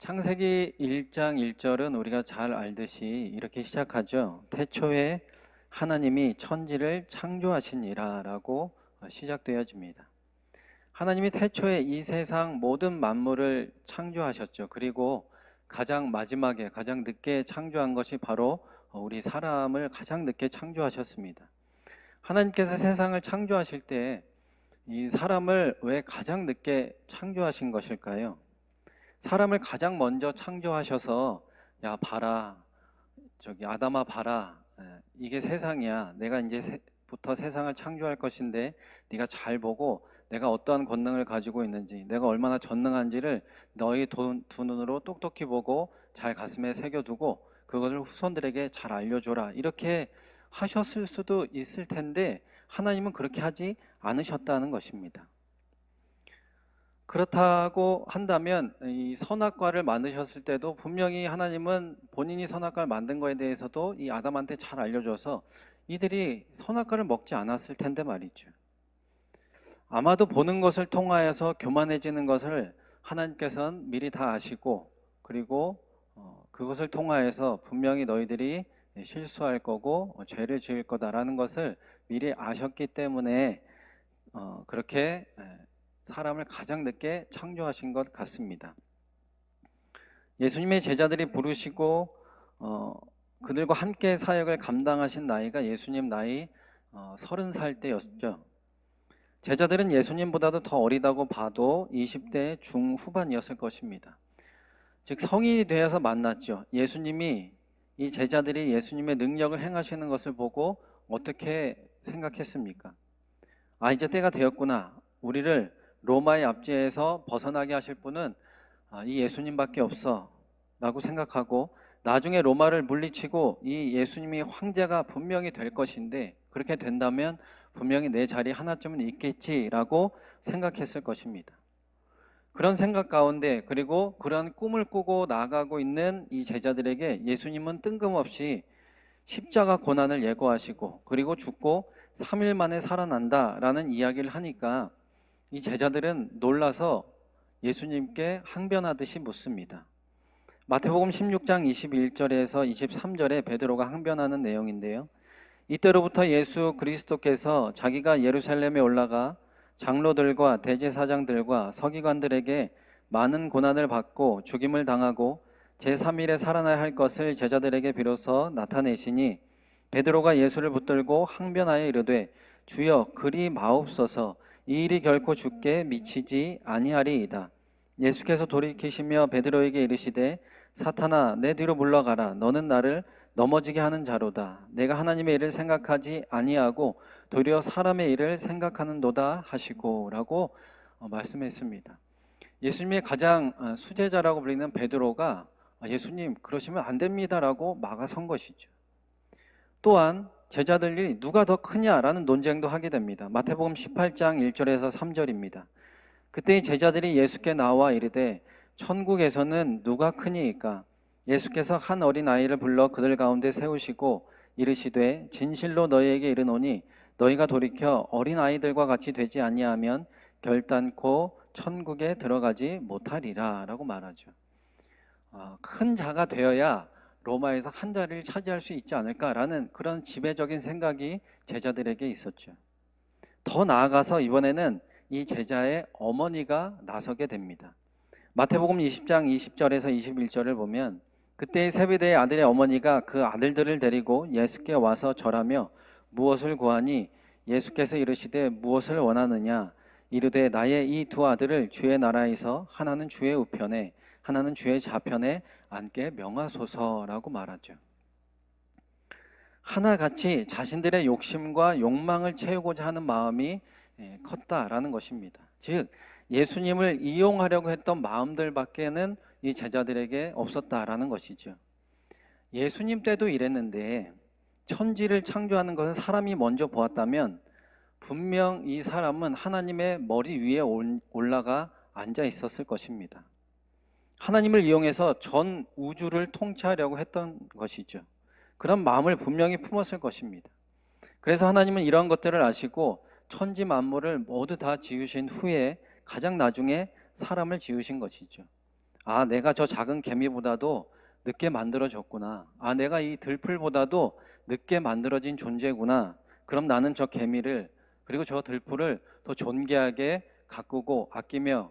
창세기 1장 1절은 우리가 잘 알듯이 이렇게 시작하죠. 태초에 하나님이 천지를 창조하시니라 라고 시작되어집니다. 하나님이 태초에 이 세상 모든 만물을 창조하셨죠. 그리고 가장 마지막에 가장 늦게 창조한 것이 바로 우리 사람을 가장 늦게 창조하셨습니다. 하나님께서 세상을 창조하실 때 이 사람을 왜 가장 늦게 창조하신 것일까요? 사람을 가장 먼저 창조하셔서 야 봐라, 저기 아담아 봐라, 이게 세상이야. 내가 이제부터 세상을 창조할 것인데 네가 잘 보고 내가 어떠한 권능을 가지고 있는지, 내가 얼마나 전능한지를 너희 두 눈으로 똑똑히 보고 잘 가슴에 새겨두고 그것을 후손들에게 잘 알려줘라, 이렇게 하셨을 수도 있을 텐데 하나님은 그렇게 하지 않으셨다는 것입니다. 그렇다고 한다면 이 선악과를 만드셨을 때도 분명히 하나님은 본인이 선악과를 만든 거에 대해서도 이 아담한테 잘 알려줘서 이들이 선악과를 먹지 않았을 텐데 말이죠. 아마도 보는 것을 통하여서 교만해지는 것을 하나님께서는 미리 다 아시고, 그리고 그것을 통하여서 분명히 너희들이 실수할 거고 죄를 지을 거다라는 것을 미리 아셨기 때문에 그렇게 사람을 가장 늦게 창조하신 것 같습니다. 예수님의 제자들이 부르시고 그들과 함께 사역을 감당하신 나이가 예수님 나이 30살 때였죠. 제자들은 예수님보다도 더 어리다고 봐도 20대 중후반이었을 것입니다. 즉 성인이 되어서 만났죠. 예수님이, 이 제자들이 예수님의 능력을 행하시는 것을 보고 어떻게 생각했습니까? 아, 이제 때가 되었구나. 우리를 로마의 압제에서 벗어나게 하실 분은 이 예수님밖에 없어 라고 생각하고, 나중에 로마를 물리치고 이 예수님이 황제가 분명히 될 것인데 그렇게 된다면 분명히 내 자리 하나쯤은 있겠지라고 생각했을 것입니다. 그런 생각 가운데, 그리고 그런 꿈을 꾸고 나아가고 있는 이 제자들에게 예수님은 뜬금없이 십자가 고난을 예고하시고 그리고 죽고 3일 만에 살아난다라는 이야기를 하니까 이 제자들은 놀라서 예수님께 항변하듯이 묻습니다. 마태복음 16장 21절에서 23절에 베드로가 항변하는 내용인데요. 이때로부터 예수 그리스도께서 자기가 예루살렘에 올라가 장로들과 대제사장들과 서기관들에게 많은 고난을 받고 죽임을 당하고 제3일에 살아나야 할 것을 제자들에게 비로소 나타내시니, 베드로가 예수를 붙들고 항변하여 이르되 주여 그리 마옵소서, 이 일이 결코 주께 미치지 아니하리이다. 예수께서 돌이키시며 베드로에게 이르시되 사탄아 내 뒤로 물러가라. 너는 나를 넘어지게 하는 자로다. 내가 하나님의 일을 생각하지 아니하고 도리어 사람의 일을 생각하는도다 하시고 라고 말씀했습니다. 예수님의 가장 수제자라고 불리는 베드로가 예수님 그러시면 안 됩니다라고 막아선 것이죠. 또한 제자들이 누가 더 크냐라는 논쟁도 하게 됩니다. 마태복음 18장 1절에서 3절입니다. 그때 제자들이 예수께 나와 이르되 천국에서는 누가 크니이까? 예수께서 한 어린아이를 불러 그들 가운데 세우시고 이르시되 진실로 너희에게 이르노니 너희가 돌이켜 어린아이들과 같이 되지 아니하면 결단코 천국에 들어가지 못하리라 라고 말하죠. 큰 자가 되어야 로마에서 한 자리를 차지할 수 있지 않을까라는 그런 지배적인 생각이 제자들에게 있었죠. 더 나아가서 이번에는 이 제자의 어머니가 나서게 됩니다. 마태복음 20장 20절에서 21절을 보면 그때의 세베대의 아들의 어머니가 그 아들들을 데리고 예수께 와서 절하며 무엇을 구하니 예수께서 이르시되 무엇을 원하느냐 이르되 나의 이 두 아들을 주의 나라에서 하나는 주의 우편에 하나는 주의 좌편에 앉게 명하소서라고 말하죠. 하나같이 자신들의 욕심과 욕망을 채우고자 하는 마음이 컸다라는 것입니다. 즉 예수님을 이용하려고 했던 마음들밖에는 이 제자들에게 없었다라는 것이죠. 예수님 때도 이랬는데 천지를 창조하는 것은 사람이 먼저 보았다면 분명 이 사람은 하나님의 머리 위에 올라가 앉아 있었을 것입니다. 하나님을 이용해서 전 우주를 통치하려고 했던 것이죠. 그런 마음을 분명히 품었을 것입니다. 그래서 하나님은 이런 것들을 아시고 천지 만물을 모두 다 지으신 후에 가장 나중에 사람을 지으신 것이죠. 아, 내가 저 작은 개미보다도 늦게 만들어졌구나. 아, 내가 이 들풀보다도 늦게 만들어진 존재구나. 그럼 나는 저 개미를 그리고 저 들풀을 더 존귀하게 가꾸고 아끼며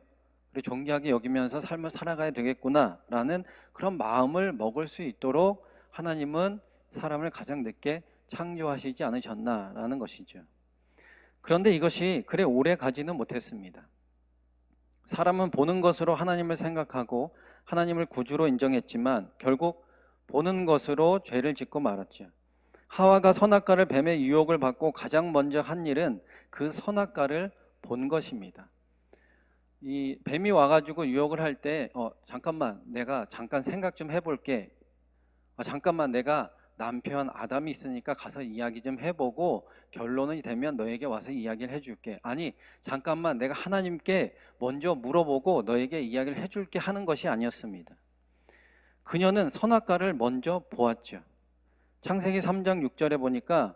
그리고 존귀하게 여기면서 삶을 살아가야 되겠구나라는 그런 마음을 먹을 수 있도록 하나님은 사람을 가장 늦게 창조하시지 않으셨나라는 것이죠. 그런데 이것이 그래 오래 가지는 못했습니다. 사람은 보는 것으로 하나님을 생각하고 하나님을 구주로 인정했지만 결국 보는 것으로 죄를 짓고 말았죠. 하와가 선악과를 뱀의 유혹을 받고 가장 먼저 한 일은 그 선악과를 본 것입니다. 이 뱀이 와가지고 유혹을 할 때 잠깐만 내가 잠깐 생각 좀 해볼게. 잠깐만 내가 남편 아담이 있으니까 가서 이야기 좀 해보고 결론이 되면 너에게 와서 이야기를 해줄게. 아니 잠깐만 내가 하나님께 먼저 물어보고 너에게 이야기를 해줄게 하는 것이 아니었습니다. 그녀는 선악과를 먼저 보았죠. 창세기 3장 6절에 보니까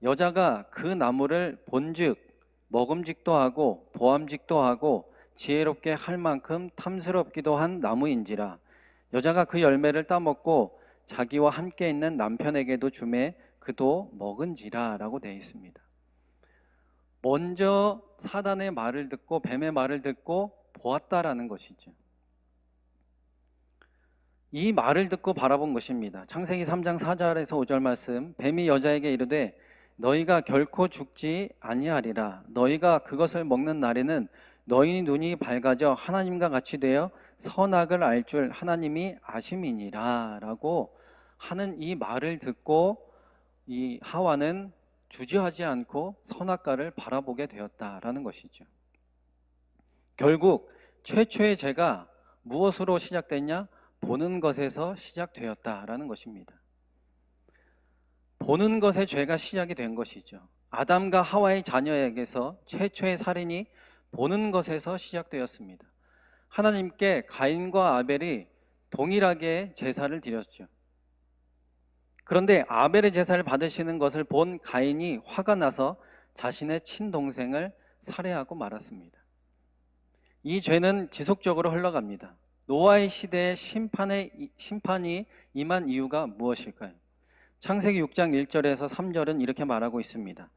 여자가 그 나무를 본즉 먹음직도 하고 보암직도 하고 지혜롭게 할 만큼 탐스럽기도 한 나무인지라. 여자가 그 열매를 따먹고 자기와 함께 있는 남편에게도 주매 그도 먹은지라 라고 되어 있습니다. 먼저 사단의 말을 듣고 뱀의 말을 듣고 보았다라는 것이죠. 이 말을 듣고 바라본 것입니다. 창세기 3장 4절에서 5절 말씀, 뱀이 여자에게 이르되 너희가 결코 죽지 아니하리라. 너희가 그것을 먹는 날에는 너희 눈이 밝아져 하나님과 같이 되어 선악을 알 줄 하나님이 아심이니라 라고 하는 이 말을 듣고 이 하와는 주저하지 않고 선악과를 바라보게 되었다라는 것이죠. 결국 최초의 죄가 무엇으로 시작됐냐? 보는 것에서 시작되었다라는 것입니다. 보는 것의 죄가 시작이 된 것이죠. 아담과 하와의 자녀에게서 최초의 살인이 보는 것에서 시작되었습니다. 하나님께 가인과 아벨이 동일하게 제사를 드렸죠. 그런데 아벨의 제사를 받으시는 것을 본 가인이 화가 나서 자신의 친동생을 살해하고 말았습니다. 이 죄는 지속적으로 흘러갑니다. 노아의 시대에 심판이 임한 이유가 무엇일까요? 창세기 6장 1절에서 3절은 이렇게 말하고 있습니다.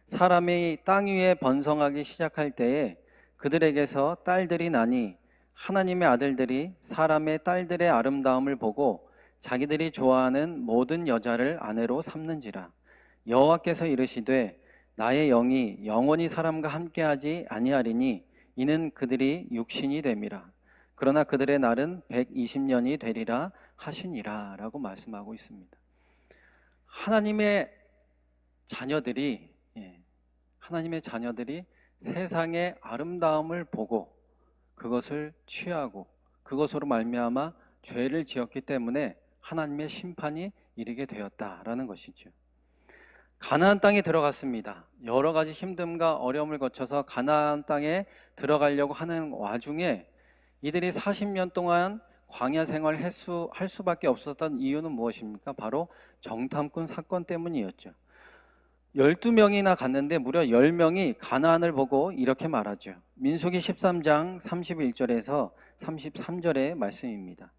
사람이 땅 위에 번성하기 시작할 때에 그들에게서 딸들이 나니 하나님의 아들들이 사람의 딸들의 아름다움을 보고 자기들이 좋아하는 모든 여자를 아내로 삼는지라. 여호와께서 이르시되 나의 영이 영원히 사람과 함께하지 아니하리니 이는 그들이 육신이 됨이라. 그러나 그들의 날은 120년이 되리라 하시니라 라고 말씀하고 있습니다. 하나님의 자녀들이 세상의 아름다움을 보고 그것을 취하고 그것으로 말미암아 죄를 지었기 때문에 하나님의 심판이 이르게 되었다라는 것이죠. 가나안 땅에 들어갔습니다. 여러 가지 힘듦과 어려움을 거쳐서 가나안 땅에 들어가려고 하는 와중에 이들이 40년 동안 광야 생활을 할 수밖에 없었던 이유는 무엇입니까? 바로 정탐꾼 사건 때문이었죠. 12명이나 갔는데 무려 10명이 가나안을 보고 이렇게 말하죠. 민수기 13장 31절에서 33절의 말씀입니다.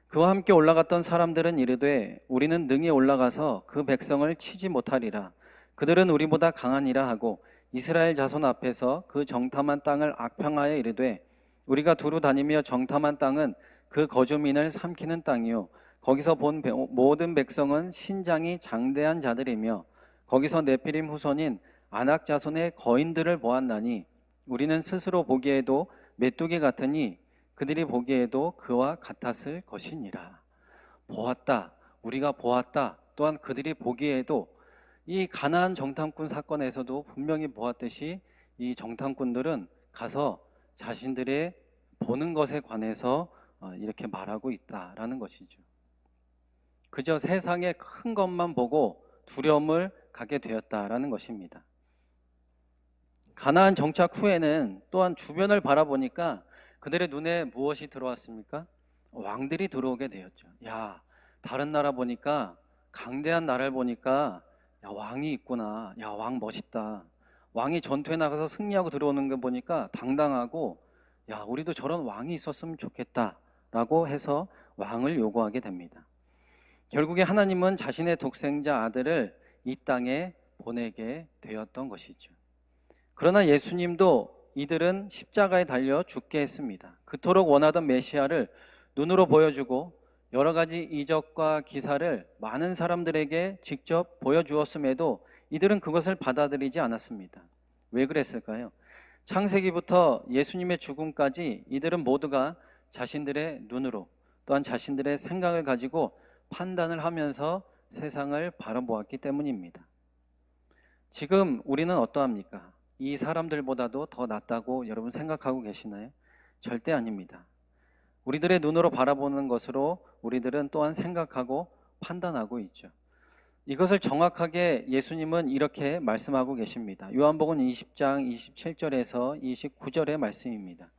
그와 함께 올라갔던 사람들은 이르되 우리는 능히 올라가서 그 백성을 치지 못하리라. 그들은 우리보다 강하니라 하고 이스라엘 자손 앞에서 그 정탐한 땅을 악평하여 이르되 우리가 두루 다니며 정탐한 땅은 그 거주민을 삼키는 땅이요 거기서 본 모든 백성은 신장이 장대한 자들이며 거기서 네피림 후손인 아낙 자손의 거인들을 보았나니 우리는 스스로 보기에도 메뚜기 같으니 그들이 보기에도 그와 같았을 것이니라. 보았다, 우리가 보았다. 또한 그들이 보기에도 이 가나안 정탐꾼 사건에서도 분명히 보았듯이 이 정탐꾼들은 가서 자신들의 보는 것에 관해서 이렇게 말하고 있다라는 것이죠. 그저 세상의 큰 것만 보고 두려움을 갖게 되었다라는 것입니다. 가나안 정착 후에는 또한 주변을 바라보니까 그들의 눈에 무엇이 들어왔습니까? 왕들이 들어오게 되었죠. 야, 다른 나라 보니까 강대한 나라를 보니까 야, 왕이 있구나. 야, 왕 멋있다. 왕이 전투에 나가서 승리하고 들어오는 거 보니까 당당하고 야, 우리도 저런 왕이 있었으면 좋겠다 라고 해서 왕을 요구하게 됩니다. 결국에 하나님은 자신의 독생자 아들을 이 땅에 보내게 되었던 것이죠. 그러나 예수님도 이들은 십자가에 달려 죽게 했습니다. 그토록 원하던 메시아를 눈으로 보여주고 여러 가지 이적과 기사를 많은 사람들에게 직접 보여주었음에도 이들은 그것을 받아들이지 않았습니다. 왜 그랬을까요? 창세기부터 예수님의 죽음까지 이들은 모두가 자신들의 눈으로 또한 자신들의 생각을 가지고 판단을 하면서 세상을 바라보았기 때문입니다. 지금 우리는 어떠합니까? 이 사람들보다도 더 낫다고 여러분 생각하고 계시나요? 절대 아닙니다. 우리들의 눈으로 바라보는 것으로 우리들은 또한 생각하고 판단하고 있죠. 이것을 정확하게 예수님은 이렇게 말씀하고 계십니다. 요한복음 20장 27절에서 29절의 말씀입니다.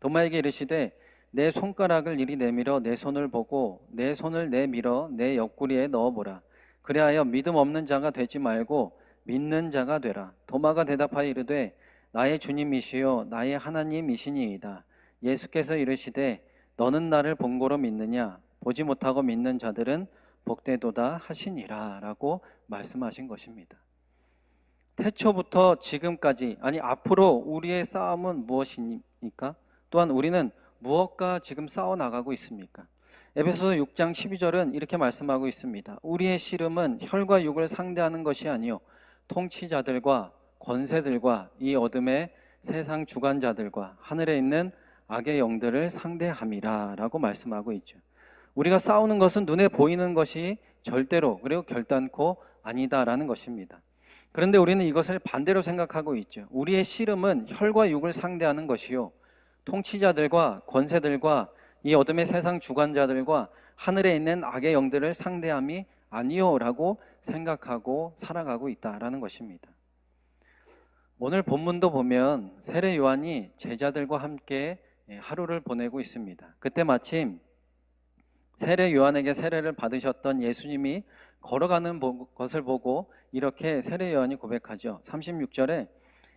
도마에게 이르시되 내 손가락을 이리 내밀어 내 손을 보고 내 손을 내밀어 내 옆구리에 넣어보라. 그리하여 믿음 없는 자가 되지 말고 믿는 자가 되라. 도마가 대답하여 이르되 나의 주님이시요 나의 하나님이시니이다. 예수께서 이르시되 너는 나를 본고로 믿느냐? 보지 못하고 믿는 자들은 복되도다 하시니라 라고 말씀하신 것입니다. 태초부터 지금까지, 아니 앞으로 우리의 싸움은 무엇입니까? 또한 우리는 무엇과 지금 싸워나가고 있습니까? 에베소서 6장 12절은 이렇게 말씀하고 있습니다. 우리의 씨름은 혈과 육을 상대하는 것이 아니요 통치자들과 권세들과 이 어둠의 세상 주관자들과 하늘에 있는 악의 영들을 상대함이라 라고 말씀하고 있죠. 우리가 싸우는 것은 눈에 보이는 것이 절대로 그리고 결단코 아니다라는 것입니다. 그런데 우리는 이것을 반대로 생각하고 있죠. 우리의 씨름은 혈과 육을 상대하는 것이요 통치자들과 권세들과 이 어둠의 세상 주관자들과 하늘에 있는 악의 영들을 상대함이 아니요라고 생각하고 살아가고 있다라는 것입니다. 오늘 본문도 보면 세례 요한이 제자들과 함께 하루를 보내고 있습니다. 그때 마침 세례 요한에게 세례를 받으셨던 예수님이 걸어가는 것을 보고 이렇게 세례 요한이 고백하죠. 36절에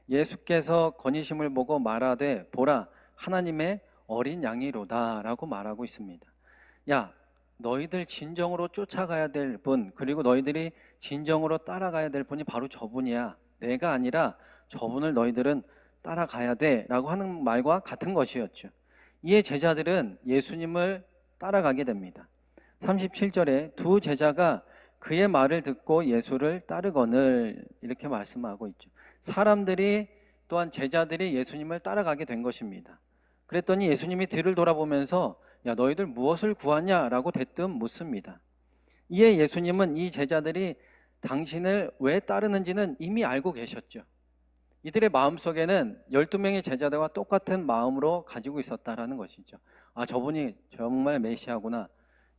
예수께서 거니심을 보고 말하되 보라 하나님의 어린 양이로다 라고 말하고 있습니다. 야, 너희들 진정으로 쫓아가야 될 분, 그리고 너희들이 진정으로 따라가야 될 분이 바로 저분이야. 내가 아니라 저분을 너희들은 따라가야 돼 라고 하는 말과 같은 것이었죠. 이에 제자들은 예수님을 따라가게 됩니다. 37절에 두 제자가 그의 말을 듣고 예수를 따르거늘 이렇게 말씀하고 있죠. 사람들이 또한 제자들이 예수님을 따라가게 된 것입니다. 그랬더니 예수님이 뒤를 돌아보면서 야 너희들 무엇을 구하냐라고 대뜸 묻습니다. 이에 예수님은 이 제자들이 당신을 왜 따르는지는 이미 알고 계셨죠. 이들의 마음속에는 12명의 제자들과 똑같은 마음으로 가지고 있었다라는 것이죠. 아, 저분이 정말 메시아구나,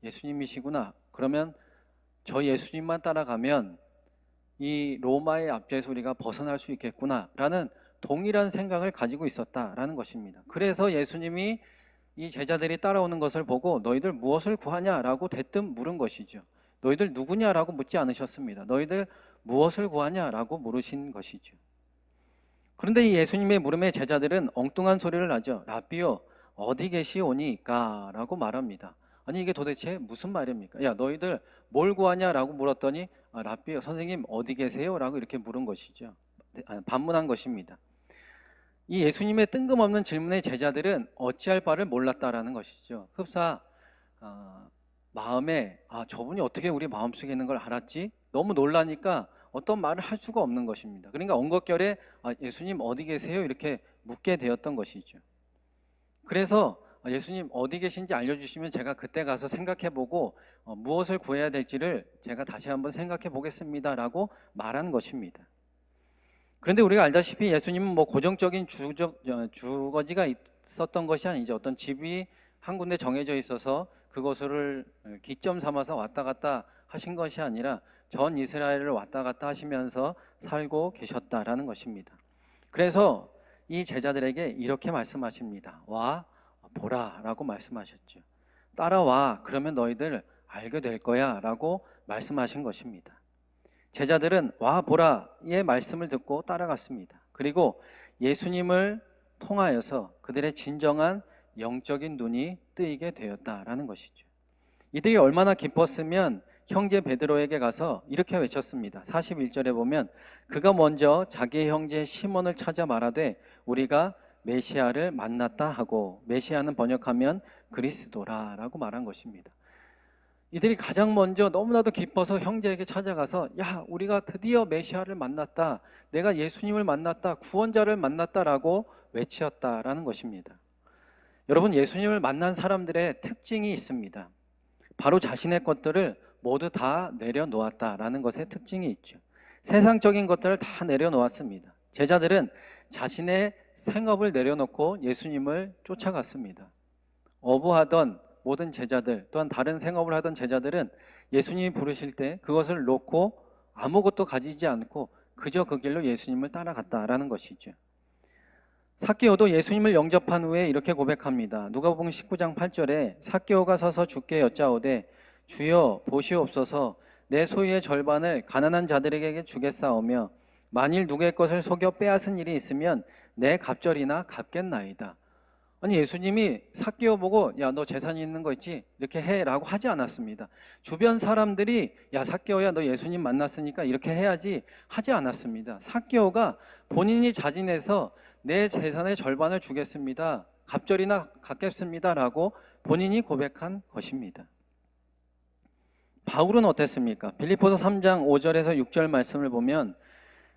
예수님이시구나. 그러면 저 예수님만 따라가면 이 로마의 압제에서 우리가 벗어날 수 있겠구나라는 동일한 생각을 가지고 있었다라는 것입니다. 그래서 예수님이 이 제자들이 따라오는 것을 보고 너희들 무엇을 구하냐라고 대뜸 물은 것이죠. 너희들 누구냐라고 묻지 않으셨습니다. 너희들 무엇을 구하냐라고 물으신 것이죠. 그런데 이 예수님의 물음에 제자들은 엉뚱한 소리를 하죠. 라비요 어디 계시오니까 라고 말합니다. 아니 이게 도대체 무슨 말입니까? 야 너희들 뭘 구하냐라고 물었더니 라비요 선생님 어디 계세요? 라고 이렇게 물은 것이죠. 반문한 것입니다. 이 예수님의 뜬금없는 질문에 제자들은 어찌할 바를 몰랐다라는 것이죠. 흡사 마음에 저분이 어떻게 우리 마음속에 있는 걸 알았지? 너무 놀라니까 어떤 말을 할 수가 없는 것입니다. 그러니까 엉겁결에 예수님 어디 계세요? 이렇게 묻게 되었던 것이죠. 그래서 예수님 어디 계신지 알려주시면 제가 그때 가서 생각해보고 무엇을 구해야 될지를 제가 다시 한번 생각해 보겠습니다 라고 말한 것입니다. 그런데 우리가 알다시피 예수님은 뭐 고정적인 주거지가 있었던 것이 아니죠. 어떤 집이 한 군데 정해져 있어서 그것을 기점 삼아서 왔다 갔다 하신 것이 아니라 전 이스라엘을 왔다 갔다 하시면서 살고 계셨다라는 것입니다. 그래서 이 제자들에게 이렇게 말씀하십니다. 와 보라 라고 말씀하셨죠. 따라와 그러면 너희들 알게 될 거야 라고 말씀하신 것입니다. 제자들은 와 보라의 말씀을 듣고 따라갔습니다. 그리고 예수님을 통하여서 그들의 진정한 영적인 눈이 뜨이게 되었다라는 것이죠. 이들이 얼마나 기뻤으면 형제 베드로에게 가서 이렇게 외쳤습니다. 41절에 보면 그가 먼저 자기의 형제 시몬을 찾아 말하되 우리가 메시아를 만났다 하고, 메시아는 번역하면 그리스도라라고 말한 것입니다. 이들이 가장 먼저 너무나도 기뻐서 형제에게 찾아가서 야, 우리가 드디어 메시아를 만났다, 내가 예수님을 만났다, 구원자를 만났다라고 외치었다라는 것입니다. 여러분, 예수님을 만난 사람들의 특징이 있습니다. 바로 자신의 것들을 모두 다 내려놓았다라는 것의 특징이 있죠. 세상적인 것들을 다 내려놓았습니다. 제자들은 자신의 생업을 내려놓고 예수님을 쫓아갔습니다. 어부하던 모든 제자들, 또한 다른 생업을 하던 제자들은 예수님이 부르실 때 그것을 놓고 아무것도 가지지 않고 그저 그 길로 예수님을 따라갔다라는 것이죠. 삭개오도 예수님을 영접한 후에 이렇게 고백합니다. 누가복음 19장 8절에 삭개오가 서서 주께 여짜오되 주여 보시옵소서, 내 소유의 절반을 가난한 자들에게 주겠사오며 만일 누구의 것을 속여 빼앗은 일이 있으면 내 갑절이나 갚겠나이다. 아니, 예수님이 삭개오 보고 야, 너 재산이 있는 거 있지? 이렇게 해라고 하지 않았습니다. 주변 사람들이 야, 삭개오야, 너 예수님 만났으니까 이렇게 해야지 하지 않았습니다. 삭개오가 본인이 자진해서 내 재산의 절반을 주겠습니다, 갑절이나 갚겠습니다라고 본인이 고백한 것입니다. 바울은 어땠습니까? 빌립보서 3장 5절에서 6절 말씀을 보면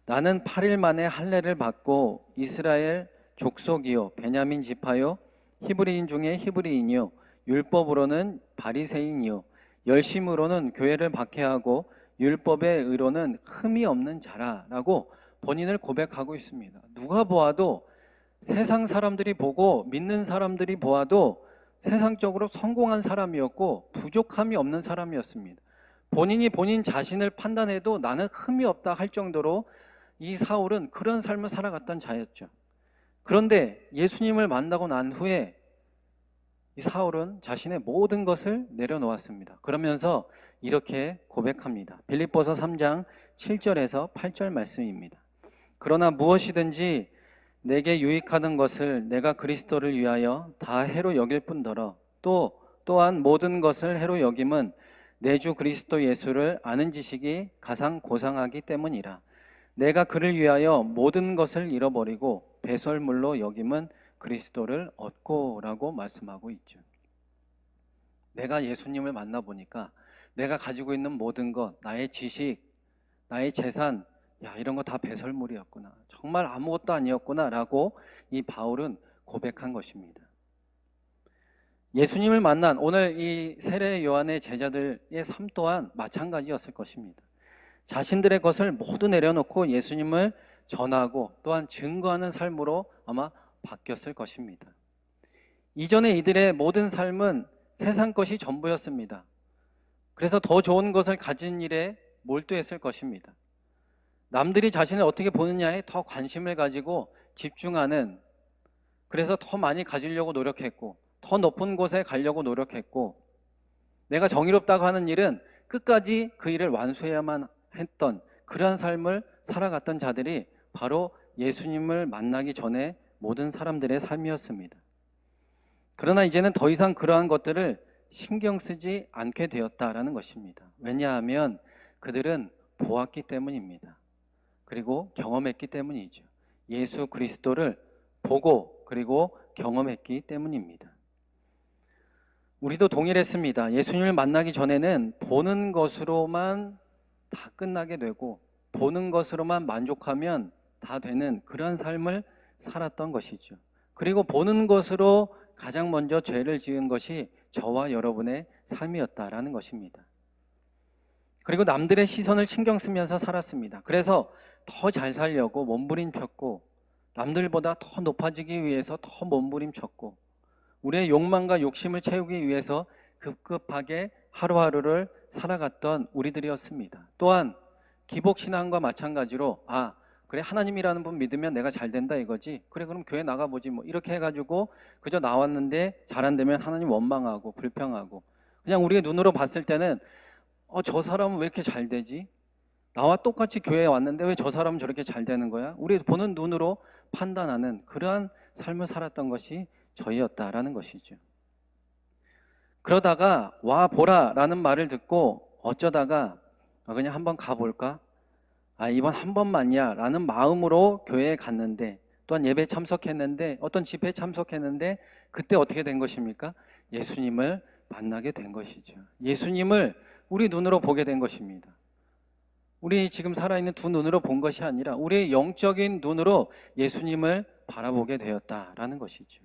나는 8일 만에 할례를 받고 이스라엘 족속이요 베냐민 지파요 히브리인 중에 히브리인이요 율법으로는 바리새인이요 열심으로는 교회를 박해하고 율법의 의로는 흠이 없는 자라라고 본인을 고백하고 있습니다. 누가 보아도, 세상 사람들이 보고 믿는 사람들이 보아도 세상적으로 성공한 사람이었고 부족함이 없는 사람이었습니다. 본인이 본인 자신을 판단해도 나는 흠이 없다 할 정도로 이 사울은 그런 삶을 살아갔던 자였죠. 그런데 예수님을 만나고 난 후에 이 사울은 자신의 모든 것을 내려놓았습니다. 그러면서 이렇게 고백합니다. 빌립보서 3장 7절에서 8절 말씀입니다. 그러나 무엇이든지 내게 유익하는 것을 내가 그리스도를 위하여 다 해로 여길 뿐더러 또한 모든 것을 해로 여김은 내 주 그리스도 예수를 아는 지식이 가장 고상하기 때문이라. 내가 그를 위하여 모든 것을 잃어버리고 배설물로 여김은 그리스도를 얻고라고 말씀하고 있죠. 내가 예수님을 만나보니까 내가 가지고 있는 모든 것, 나의 지식, 나의 재산, 야, 이런 거 다 배설물이었구나, 정말 아무것도 아니었구나 라고 이 바울은 고백한 것입니다. 예수님을 만난 오늘 이 세례 요한의 제자들의 삶 또한 마찬가지였을 것입니다. 자신들의 것을 모두 내려놓고 예수님을 전하고 또한 증거하는 삶으로 아마 바뀌었을 것입니다. 이전에 이들의 모든 삶은 세상 것이 전부였습니다. 그래서 더 좋은 것을 가진 일에 몰두했을 것입니다. 남들이 자신을 어떻게 보느냐에 더 관심을 가지고 집중하는, 그래서 더 많이 가지려고 노력했고 더 높은 곳에 가려고 노력했고, 내가 정의롭다고 하는 일은 끝까지 그 일을 완수해야만 했던 그러한 삶을 살아갔던 자들이 바로 예수님을 만나기 전에 모든 사람들의 삶이었습니다. 그러나 이제는 더 이상 그러한 것들을 신경 쓰지 않게 되었다라는 것입니다. 왜냐하면 그들은 보았기 때문입니다. 그리고 경험했기 때문이죠. 예수 그리스도를 보고 그리고 경험했기 때문입니다. 우리도 동일했습니다. 예수님을 만나기 전에는 보는 것으로만 다 끝나게 되고 보는 것으로만 만족하면 다 되는 그런 삶을 살았던 것이죠. 그리고 보는 것으로 가장 먼저 죄를 지은 것이 저와 여러분의 삶이었다라는 것입니다. 그리고 남들의 시선을 신경 쓰면서 살았습니다. 그래서 더 잘 살려고 몸부림쳤고 남들보다 더 높아지기 위해서 더 몸부림쳤고 우리의 욕망과 욕심을 채우기 위해서 급급하게 하루하루를 살아갔던 우리들이었습니다. 또한 기복신앙과 마찬가지로 그래, 하나님이라는 분 믿으면 내가 잘 된다 이거지, 그래 그럼 교회 나가보지 뭐, 이렇게 해가지고 그저 나왔는데 잘 안 되면 하나님 원망하고 불평하고, 그냥 우리의 눈으로 봤을 때는 저 사람은 왜 이렇게 잘 되지? 나와 똑같이 교회에 왔는데 왜 저 사람은 저렇게 잘 되는 거야? 우리 보는 눈으로 판단하는 그러한 삶을 살았던 것이 저희였다라는 것이죠. 그러다가 와 보라라는 말을 듣고 어쩌다가 그냥 한번 가볼까? 이번 한 번만이야 라는 마음으로 교회에 갔는데, 또한 예배에 참석했는데, 어떤 집회에 참석했는데, 그때 어떻게 된 것입니까? 예수님을 만나게 된 것이죠. 예수님을 우리 눈으로 보게 된 것입니다. 우리 지금 살아있는 두 눈으로 본 것이 아니라 우리의 영적인 눈으로 예수님을 바라보게 되었다라는 것이죠.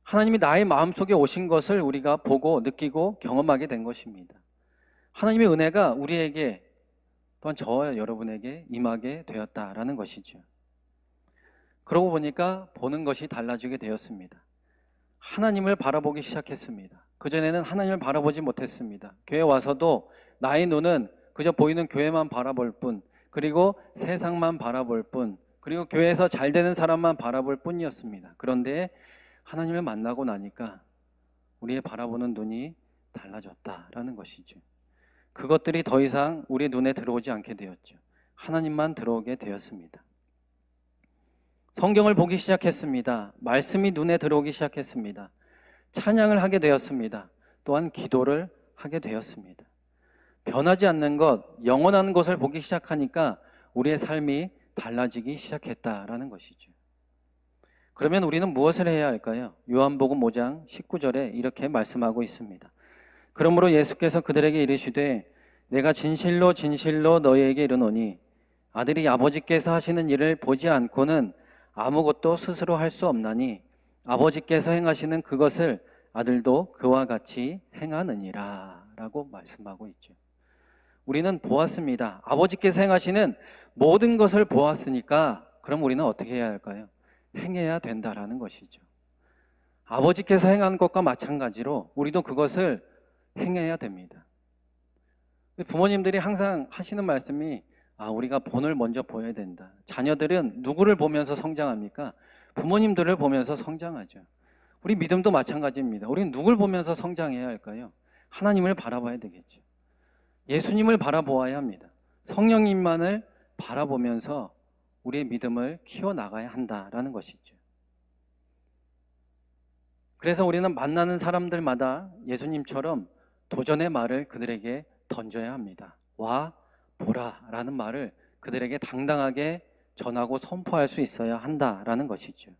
하나님이 나의 마음속에 오신 것을 우리가 보고 느끼고 경험하게 된 것입니다. 하나님의 은혜가 우리에게, 또한 저와 여러분에게 임하게 되었다라는 것이죠. 그러고 보니까 보는 것이 달라지게 되었습니다. 하나님을 바라보기 시작했습니다. 그전에는 하나님을 바라보지 못했습니다. 교회 와서도 나의 눈은 그저 보이는 교회만 바라볼 뿐, 그리고 세상만 바라볼 뿐, 그리고 교회에서 잘 되는 사람만 바라볼 뿐이었습니다. 그런데 하나님을 만나고 나니까 우리의 바라보는 눈이 달라졌다라는 것이죠. 그것들이 더 이상 우리 눈에 들어오지 않게 되었죠. 하나님만 들어오게 되었습니다. 성경을 보기 시작했습니다. 말씀이 눈에 들어오기 시작했습니다. 찬양을 하게 되었습니다. 또한 기도를 하게 되었습니다. 변하지 않는 것, 영원한 것을 보기 시작하니까 우리의 삶이 달라지기 시작했다라는 것이죠. 그러면 우리는 무엇을 해야 할까요? 요한복음 5장 19절에 이렇게 말씀하고 있습니다. 그러므로 예수께서 그들에게 이르시되 내가 진실로 진실로 너희에게 이르노니 아들이 아버지께서 하시는 일을 보지 않고는 아무것도 스스로 할 수 없나니 아버지께서 행하시는 그것을 아들도 그와 같이 행하느니라 라고 말씀하고 있죠. 우리는 보았습니다. 아버지께서 행하시는 모든 것을 보았으니까 그럼 우리는 어떻게 해야 할까요? 행해야 된다라는 것이죠. 아버지께서 행한 것과 마찬가지로 우리도 그것을 행해야 됩니다. 부모님들이 항상 하시는 말씀이 우리가 본을 먼저 보여야 된다. 자녀들은 누구를 보면서 성장합니까? 부모님들을 보면서 성장하죠. 우리 믿음도 마찬가지입니다. 우리는 누굴 보면서 성장해야 할까요? 하나님을 바라봐야 되겠죠. 예수님을 바라보아야 합니다. 성령님만을 바라보면서 우리의 믿음을 키워나가야 한다라는 것이죠. 그래서 우리는 만나는 사람들마다 예수님처럼 도전의 말을 그들에게 던져야 합니다. 와 보라 라는 말을 그들에게 당당하게 전하고 선포할 수 있어야 한다라는 것이죠.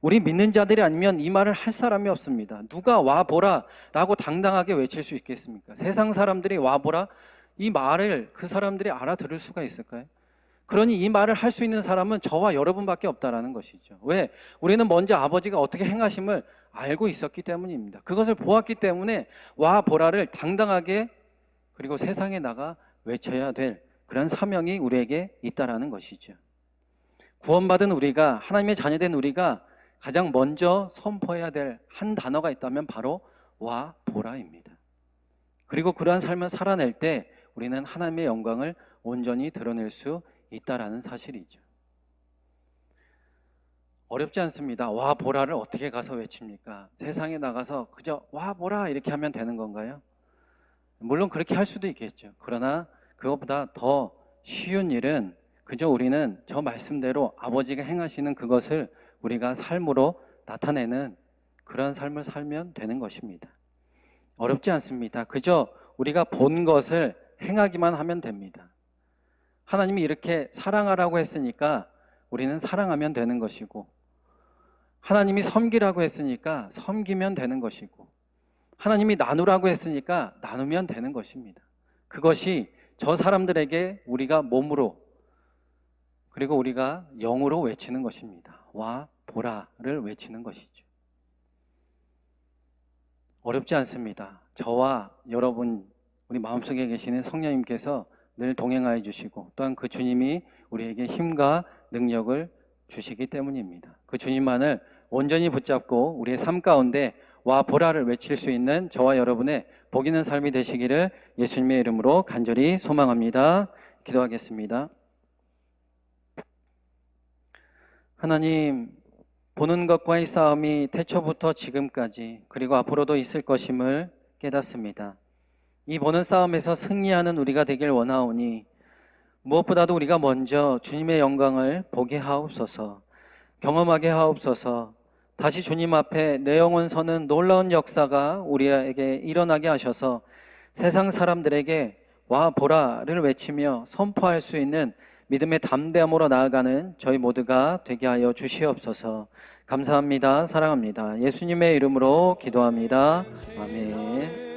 우리 믿는 자들이 아니면 이 말을 할 사람이 없습니다. 누가 와 보라 라고 당당하게 외칠 수 있겠습니까? 세상 사람들이 와 보라 이 말을 그 사람들이 알아들을 수가 있을까요? 그러니 이 말을 할 수 있는 사람은 저와 여러분밖에 없다라는 것이죠. 왜? 우리는 먼저 아버지가 어떻게 행하심을 알고 있었기 때문입니다. 그것을 보았기 때문에 와 보라를 당당하게 그리고 세상에 나가 외쳐야 될 그런 사명이 우리에게 있다라는 것이죠. 구원받은 우리가, 하나님의 자녀된 우리가 가장 먼저 선포해야 될 한 단어가 있다면 바로 와 보라입니다. 그리고 그러한 삶을 살아낼 때 우리는 하나님의 영광을 온전히 드러낼 수 있다라는 사실이죠. 어렵지 않습니다. 와 보라를 어떻게 가서 외칩니까? 세상에 나가서 그저 와 보라 이렇게 하면 되는 건가요? 물론 그렇게 할 수도 있겠죠. 그러나 그것보다 더 쉬운 일은 그저 우리는 저 말씀대로 아버지가 행하시는 그것을 우리가 삶으로 나타내는 그런 삶을 살면 되는 것입니다. 어렵지 않습니다. 그저 우리가 본 것을 행하기만 하면 됩니다. 하나님이 이렇게 사랑하라고 했으니까 우리는 사랑하면 되는 것이고, 하나님이 섬기라고 했으니까 섬기면 되는 것이고, 하나님이 나누라고 했으니까 나누면 되는 것입니다. 그것이 저 사람들에게 우리가 몸으로 그리고 우리가 영으로 외치는 것입니다. 와 보라를 외치는 것이죠. 어렵지 않습니다. 저와 여러분 우리 마음속에 계시는 성령님께서 늘 동행하여 주시고 또한 그 주님이 우리에게 힘과 능력을 주시기 때문입니다. 그 주님만을 온전히 붙잡고 우리의 삶 가운데 와 보라를 외칠 수 있는 저와 여러분의 복 있는 삶이 되시기를 예수님의 이름으로 간절히 소망합니다. 기도하겠습니다. 하나님, 보는 것과의 싸움이 태초부터 지금까지 그리고 앞으로도 있을 것임을 깨닫습니다. 이 보는 싸움에서 승리하는 우리가 되길 원하오니 무엇보다도 우리가 먼저 주님의 영광을 보게 하옵소서. 경험하게 하옵소서. 다시 주님 앞에 내 영혼 서는 놀라운 역사가 우리에게 일어나게 하셔서 세상 사람들에게 와 보라를 외치며 선포할 수 있는 믿음의 담대함으로 나아가는 저희 모두가 되게 하여 주시옵소서. 감사합니다. 사랑합니다. 예수님의 이름으로 기도합니다. 아멘.